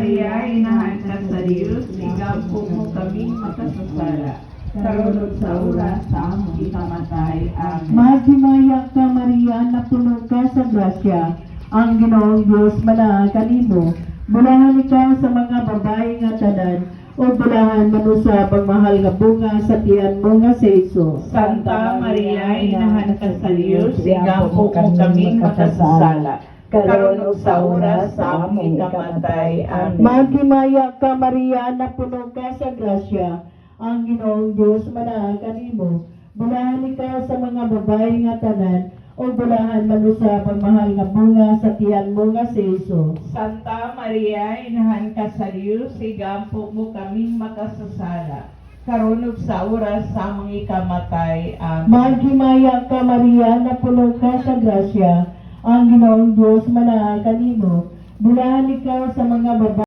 Maria, inahan ka sa Diyos, igampo mo kaming makasasala, karon ug sa oras sa among ikamatay. Amen. Maghimaya ka, Maria, napuno ka sa grasya. Ang Ginoong Diyos manaag kanimo. Bulahan ikaw sa mga babae nga tanan, o bulahan manusa pagmahal nga bunga sa tiyan mo nga si Jesus. Santa Maria, inahan ka sa Diyos, igampo mo kaming makasasala, karon ug sa oras sa among ikamatay. Amen. Maghimaya ka, Maria, napuno ka sa grasya. Ang Ginoong Diyos manaag kanimo. Bulahan ikaw sa mga babae nga tanan, o bulahan manusa pagmahal nga bunga sa tiyan mo nga si Jesus. Santa Maria, inahan ka sa Diyos, igampo mo kaming makasasala, karon ug sa oras sa among ikamatay. Amen. Maghimaya ka, Maria, napuno ka sa grasya. Ang Ginoong Diyos manaag kanimo. Bulahan ikaw sa mga babae